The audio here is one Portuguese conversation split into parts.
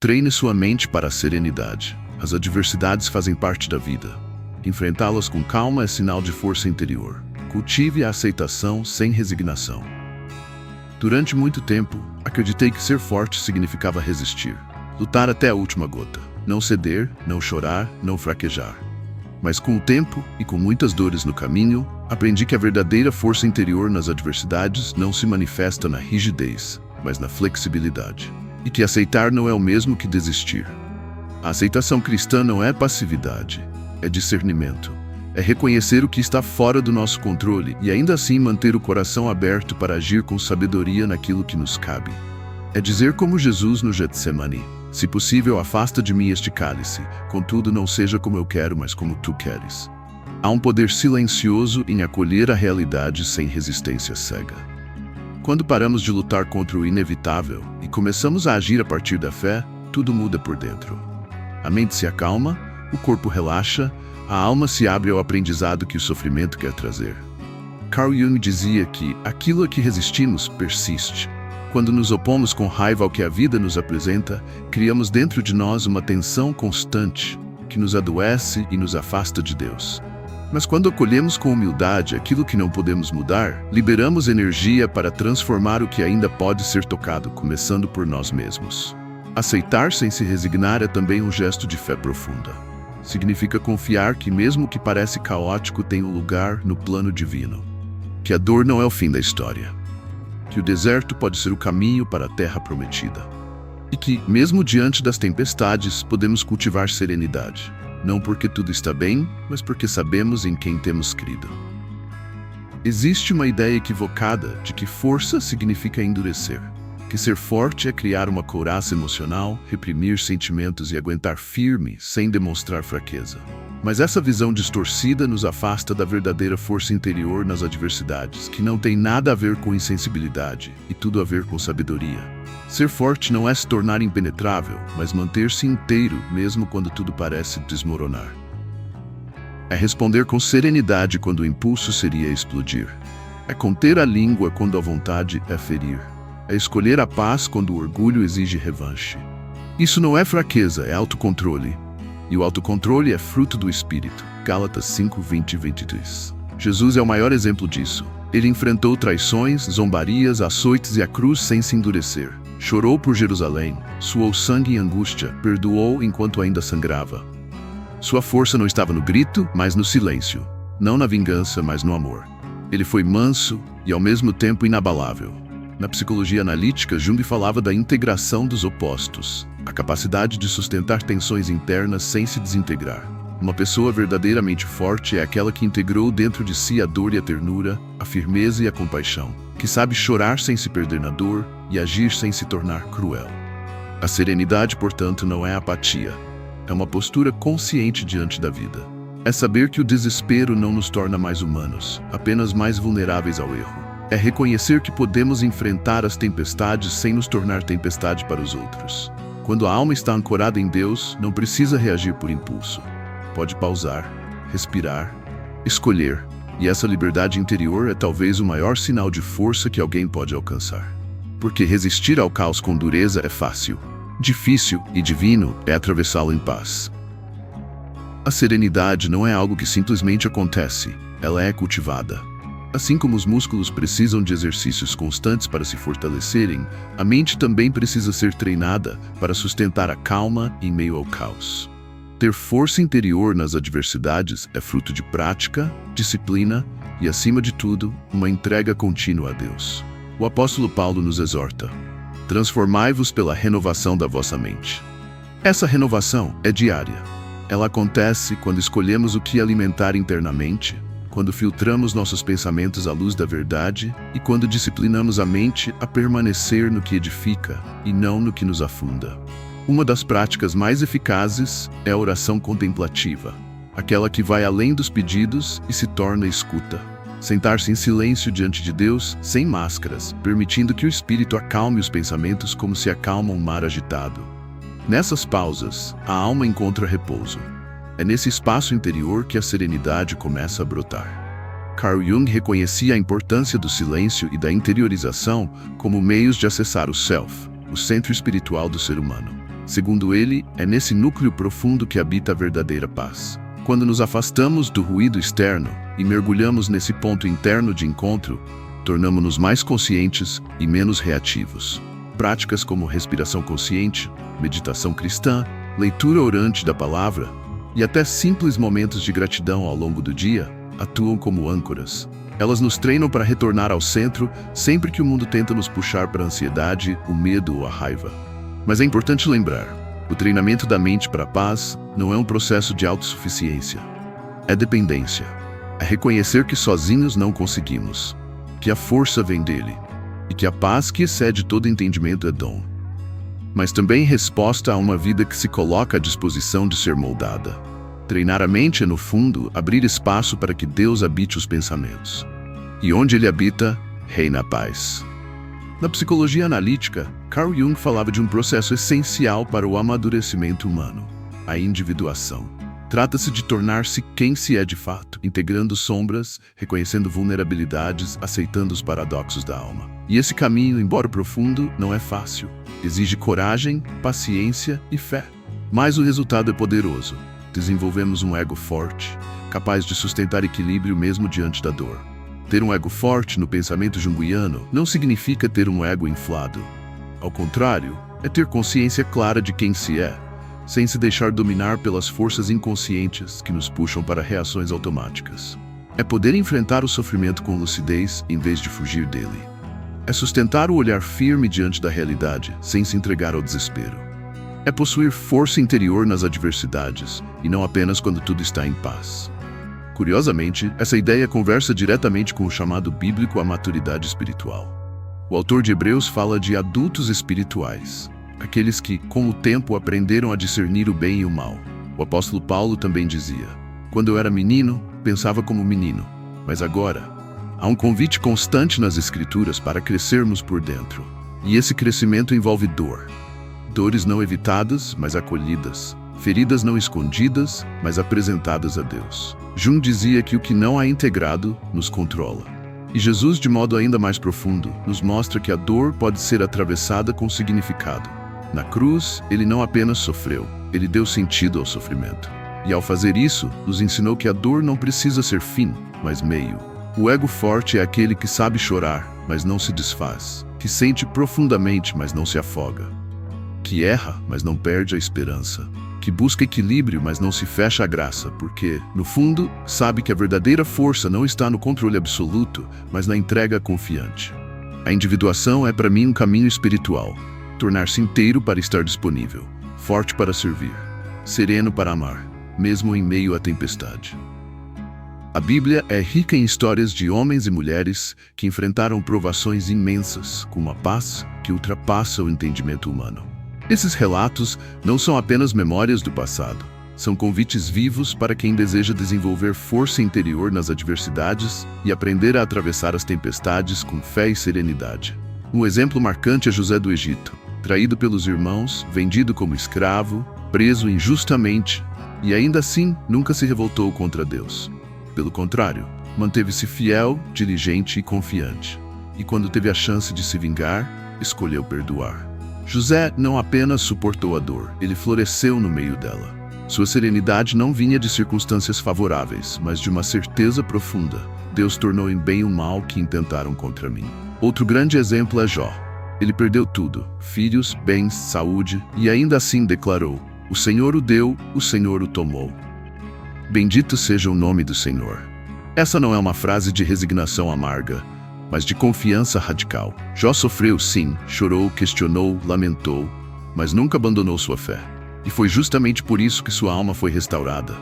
Treine sua mente para a serenidade. As adversidades fazem parte da vida. Enfrentá-las com calma é sinal de força interior. Cultive a aceitação sem resignação. Durante muito tempo, acreditei que ser forte significava resistir. Lutar até a última gota. Não ceder, não chorar, não fraquejar. Mas com o tempo, e com muitas dores no caminho, aprendi que a verdadeira força interior nas adversidades não se manifesta na rigidez, mas na flexibilidade. E que aceitar não é o mesmo que desistir. A aceitação cristã não é passividade, é discernimento. É reconhecer o que está fora do nosso controle e ainda assim manter o coração aberto para agir com sabedoria naquilo que nos cabe. É dizer como Jesus no Getsemane: se possível, afasta de mim este cálice, contudo não seja como eu quero, mas como tu queres. Há um poder silencioso em acolher a realidade sem resistência cega. Quando paramos de lutar contra o inevitável e começamos a agir a partir da fé, tudo muda por dentro. A mente se acalma, o corpo relaxa, a alma se abre ao aprendizado que o sofrimento quer trazer. Carl Jung dizia que aquilo a que resistimos persiste. Quando nos opomos com raiva ao que a vida nos apresenta, criamos dentro de nós uma tensão constante que nos adoece e nos afasta de Deus. Mas quando acolhemos com humildade aquilo que não podemos mudar, liberamos energia para transformar o que ainda pode ser tocado, começando por nós mesmos. Aceitar sem se resignar é também um gesto de fé profunda. Significa confiar que mesmo o que parece caótico tem um lugar no plano divino. Que a dor não é o fim da história. Que o deserto pode ser o caminho para a terra prometida. E que, mesmo diante das tempestades, podemos cultivar serenidade. Não porque tudo está bem, mas porque sabemos em quem temos crido. Existe uma ideia equivocada de que força significa endurecer. Que ser forte é criar uma couraça emocional, reprimir sentimentos e aguentar firme, sem demonstrar fraqueza. Mas essa visão distorcida nos afasta da verdadeira força interior nas adversidades, que não tem nada a ver com insensibilidade e tudo a ver com sabedoria. Ser forte não é se tornar impenetrável, mas manter-se inteiro mesmo quando tudo parece desmoronar. É responder com serenidade quando o impulso seria explodir. É conter a língua quando a vontade é ferir. É escolher a paz quando o orgulho exige revanche. Isso não é fraqueza, é autocontrole. E o autocontrole é fruto do Espírito. Gálatas 5, 20 e 23. Jesus é o maior exemplo disso. Ele enfrentou traições, zombarias, açoites e a cruz sem se endurecer. Chorou por Jerusalém, suou sangue e angústia, perdoou enquanto ainda sangrava. Sua força não estava no grito, mas no silêncio. Não na vingança, mas no amor. Ele foi manso e ao mesmo tempo inabalável. Na psicologia analítica, Jung falava da integração dos opostos, a capacidade de sustentar tensões internas sem se desintegrar. Uma pessoa verdadeiramente forte é aquela que integrou dentro de si a dor e a ternura, a firmeza e a compaixão, que sabe chorar sem se perder na dor e agir sem se tornar cruel. A serenidade, portanto, não é apatia. É uma postura consciente diante da vida. É saber que o desespero não nos torna mais humanos, apenas mais vulneráveis ao erro. É reconhecer que podemos enfrentar as tempestades sem nos tornar tempestade para os outros. Quando a alma está ancorada em Deus, não precisa reagir por impulso. Pode pausar, respirar, escolher. E essa liberdade interior é talvez o maior sinal de força que alguém pode alcançar. Porque resistir ao caos com dureza é fácil. Difícil e divino é atravessá-lo em paz. A serenidade não é algo que simplesmente acontece, ela é cultivada. Assim como os músculos precisam de exercícios constantes para se fortalecerem, a mente também precisa ser treinada para sustentar a calma em meio ao caos. Ter força interior nas adversidades é fruto de prática, disciplina e, acima de tudo, uma entrega contínua a Deus. O apóstolo Paulo nos exorta: transformai-vos pela renovação da vossa mente. Essa renovação é diária. Ela acontece quando escolhemos o que alimentar internamente, quando filtramos nossos pensamentos à luz da verdade e quando disciplinamos a mente a permanecer no que edifica e não no que nos afunda. Uma das práticas mais eficazes é a oração contemplativa, aquela que vai além dos pedidos e se torna escuta. Sentar-se em silêncio diante de Deus, sem máscaras, permitindo que o Espírito acalme os pensamentos como se acalma um mar agitado. Nessas pausas, a alma encontra repouso. É nesse espaço interior que a serenidade começa a brotar. Carl Jung reconhecia a importância do silêncio e da interiorização como meios de acessar o self, o centro espiritual do ser humano. Segundo ele, é nesse núcleo profundo que habita a verdadeira paz. Quando nos afastamos do ruído externo e mergulhamos nesse ponto interno de encontro, tornamos-nos mais conscientes e menos reativos. Práticas como respiração consciente, meditação cristã, leitura orante da palavra e até simples momentos de gratidão ao longo do dia atuam como âncoras. Elas nos treinam para retornar ao centro sempre que o mundo tenta nos puxar para a ansiedade, o medo ou a raiva. Mas é importante lembrar, o treinamento da mente para a paz não é um processo de autossuficiência. É dependência. É reconhecer que sozinhos não conseguimos, que a força vem dele e que a paz que excede todo entendimento é dom. Mas também resposta a uma vida que se coloca à disposição de ser moldada. Treinar a mente é, no fundo, abrir espaço para que Deus habite os pensamentos. E onde ele habita, reina a paz. Na psicologia analítica, Carl Jung falava de um processo essencial para o amadurecimento humano: a individuação. Trata-se de tornar-se quem se é de fato, integrando sombras, reconhecendo vulnerabilidades, aceitando os paradoxos da alma. E esse caminho, embora profundo, não é fácil. Exige coragem, paciência e fé. Mas o resultado é poderoso. Desenvolvemos um ego forte, capaz de sustentar equilíbrio mesmo diante da dor. Ter um ego forte no pensamento junguiano não significa ter um ego inflado. Ao contrário, é ter consciência clara de quem se é, sem se deixar dominar pelas forças inconscientes que nos puxam para reações automáticas. É poder enfrentar o sofrimento com lucidez em vez de fugir dele. É sustentar o olhar firme diante da realidade, sem se entregar ao desespero. É possuir força interior nas adversidades, e não apenas quando tudo está em paz. Curiosamente, essa ideia conversa diretamente com o chamado bíblico à maturidade espiritual. O autor de Hebreus fala de adultos espirituais, aqueles que, com o tempo, aprenderam a discernir o bem e o mal. O apóstolo Paulo também dizia: quando eu era menino, pensava como menino, mas agora, há um convite constante nas Escrituras para crescermos por dentro. E esse crescimento envolve dor. Dores não evitadas, mas acolhidas. Feridas não escondidas, mas apresentadas a Deus. Jung dizia que o que não é integrado nos controla. E Jesus, de modo ainda mais profundo, nos mostra que a dor pode ser atravessada com significado. Na cruz, ele não apenas sofreu, ele deu sentido ao sofrimento. E ao fazer isso, nos ensinou que a dor não precisa ser fim, mas meio. O ego forte é aquele que sabe chorar, mas não se desfaz, que sente profundamente, mas não se afoga, que erra, mas não perde a esperança, que busca equilíbrio, mas não se fecha à graça, porque, no fundo, sabe que a verdadeira força não está no controle absoluto, mas na entrega confiante. A individuação é para mim um caminho espiritual, tornar-se inteiro para estar disponível, forte para servir, sereno para amar, mesmo em meio à tempestade. A Bíblia é rica em histórias de homens e mulheres que enfrentaram provações imensas com uma paz que ultrapassa o entendimento humano. Esses relatos não são apenas memórias do passado, são convites vivos para quem deseja desenvolver força interior nas adversidades e aprender a atravessar as tempestades com fé e serenidade. Um exemplo marcante é José do Egito, traído pelos irmãos, vendido como escravo, preso injustamente, e ainda assim nunca se revoltou contra Deus. Pelo contrário, manteve-se fiel, diligente e confiante. E quando teve a chance de se vingar, escolheu perdoar. José não apenas suportou a dor, ele floresceu no meio dela. Sua serenidade não vinha de circunstâncias favoráveis, mas de uma certeza profunda: Deus tornou em bem o mal que intentaram contra mim. Outro grande exemplo é Jó. Ele perdeu tudo: filhos, bens, saúde, e ainda assim declarou: o Senhor o deu, o Senhor o tomou. Bendito seja o nome do Senhor. Essa não é uma frase de resignação amarga, mas de confiança radical. Jó sofreu, sim, chorou, questionou, lamentou, mas nunca abandonou sua fé. E foi justamente por isso que sua alma foi restaurada.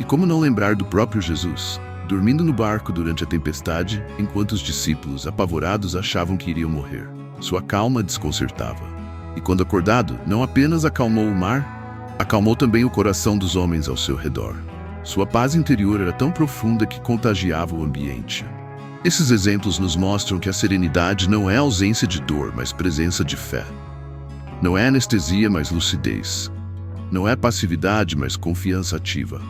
E como não lembrar do próprio Jesus, dormindo no barco durante a tempestade, enquanto os discípulos, apavorados, achavam que iriam morrer. Sua calma desconcertava. E quando acordado, não apenas acalmou o mar, acalmou também o coração dos homens ao seu redor. Sua paz interior era tão profunda que contagiava o ambiente. Esses exemplos nos mostram que a serenidade não é ausência de dor, mas presença de fé. Não é anestesia, mas lucidez. Não é passividade, mas confiança ativa.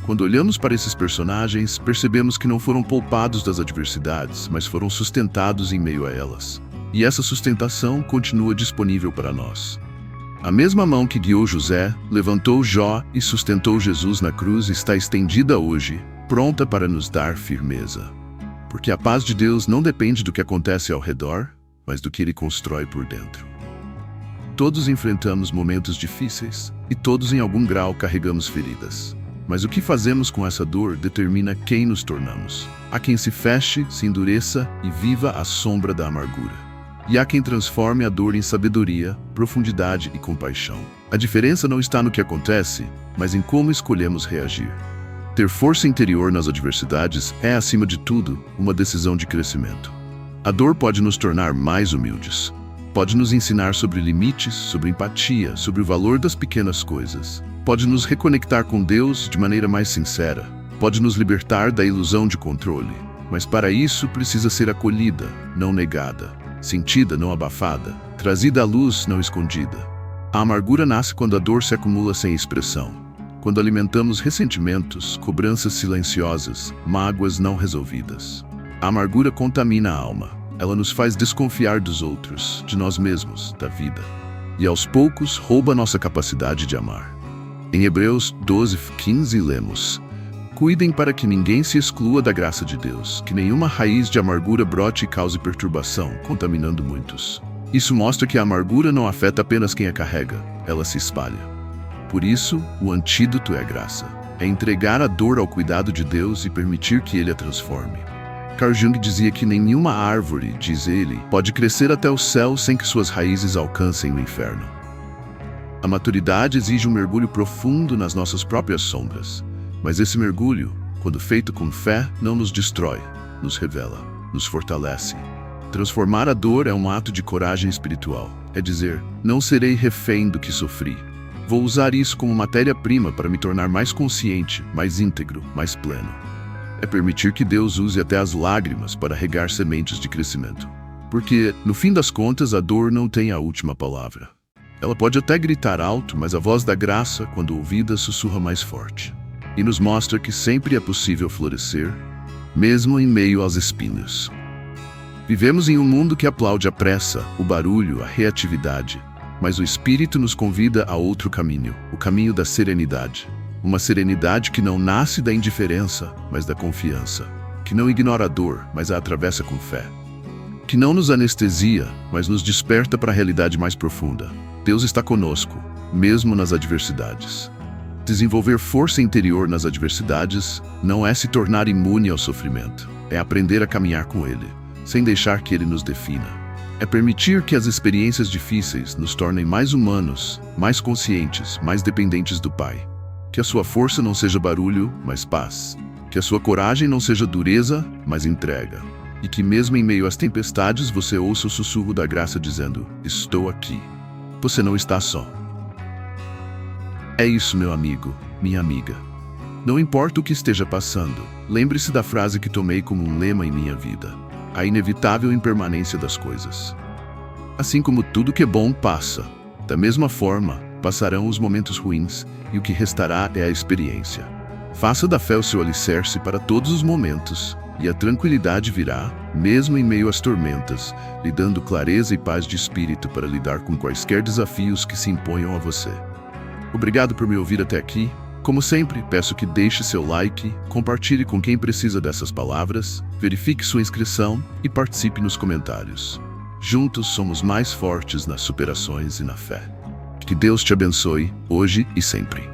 Quando olhamos para esses personagens, percebemos que não foram poupados das adversidades, mas foram sustentados em meio a elas. E essa sustentação continua disponível para nós. A mesma mão que guiou José, levantou Jó e sustentou Jesus na cruz está estendida hoje, pronta para nos dar firmeza. Porque a paz de Deus não depende do que acontece ao redor, mas do que Ele constrói por dentro. Todos enfrentamos momentos difíceis e todos em algum grau carregamos feridas. Mas o que fazemos com essa dor determina quem nos tornamos. Há quem se feche, se endureça e viva à sombra da amargura. E há quem transforme a dor em sabedoria, profundidade e compaixão. A diferença não está no que acontece, mas em como escolhemos reagir. Ter força interior nas adversidades é, acima de tudo, uma decisão de crescimento. A dor pode nos tornar mais humildes. Pode nos ensinar sobre limites, sobre empatia, sobre o valor das pequenas coisas. Pode nos reconectar com Deus de maneira mais sincera. Pode nos libertar da ilusão de controle. Mas para isso precisa ser acolhida, não negada. Sentida, não abafada. Trazida à luz, não escondida. A amargura nasce quando a dor se acumula sem expressão. Quando alimentamos ressentimentos, cobranças silenciosas, mágoas não resolvidas. A amargura contamina a alma. Ela nos faz desconfiar dos outros, de nós mesmos, da vida. E aos poucos rouba nossa capacidade de amar. Em Hebreus 12:15 lemos: Cuidem para que ninguém se exclua da graça de Deus, que nenhuma raiz de amargura brote e cause perturbação, contaminando muitos. Isso mostra que a amargura não afeta apenas quem a carrega, ela se espalha. Por isso, o antídoto é a graça. É entregar a dor ao cuidado de Deus e permitir que Ele a transforme. Carl Jung dizia que nenhuma árvore, diz ele, pode crescer até o céu sem que suas raízes alcancem o inferno. A maturidade exige um mergulho profundo nas nossas próprias sombras. Mas esse mergulho, quando feito com fé, não nos destrói, nos revela, nos fortalece. Transformar a dor é um ato de coragem espiritual. É dizer, não serei refém do que sofri. Vou usar isso como matéria-prima para me tornar mais consciente, mais íntegro, mais pleno. É permitir que Deus use até as lágrimas para regar sementes de crescimento. Porque, no fim das contas, a dor não tem a última palavra. Ela pode até gritar alto, mas a voz da graça, quando ouvida, sussurra mais forte. E nos mostra que sempre é possível florescer, mesmo em meio aos espinhos. Vivemos em um mundo que aplaude a pressa, o barulho, a reatividade, mas o Espírito nos convida a outro caminho, o caminho da serenidade. Uma serenidade que não nasce da indiferença, mas da confiança. Que não ignora a dor, mas a atravessa com fé. Que não nos anestesia, mas nos desperta para a realidade mais profunda. Deus está conosco, mesmo nas adversidades. Desenvolver força interior nas adversidades não é se tornar imune ao sofrimento. É aprender a caminhar com ele, sem deixar que ele nos defina. É permitir que as experiências difíceis nos tornem mais humanos, mais conscientes, mais dependentes do Pai. Que a sua força não seja barulho, mas paz. Que a sua coragem não seja dureza, mas entrega. E que mesmo em meio às tempestades você ouça o sussurro da graça dizendo, estou aqui. Você não está só. É isso, meu amigo, minha amiga. Não importa o que esteja passando, lembre-se da frase que tomei como um lema em minha vida. A inevitável impermanência das coisas. Assim como tudo que é bom passa, da mesma forma, passarão os momentos ruins, e o que restará é a experiência. Faça da fé o seu alicerce para todos os momentos, e a tranquilidade virá, mesmo em meio às tormentas, lhe dando clareza e paz de espírito para lidar com quaisquer desafios que se imponham a você. Obrigado por me ouvir até aqui. Como sempre, peço que deixe seu like, compartilhe com quem precisa dessas palavras, verifique sua inscrição e participe nos comentários. Juntos somos mais fortes nas superações e na fé. Que Deus te abençoe, hoje e sempre.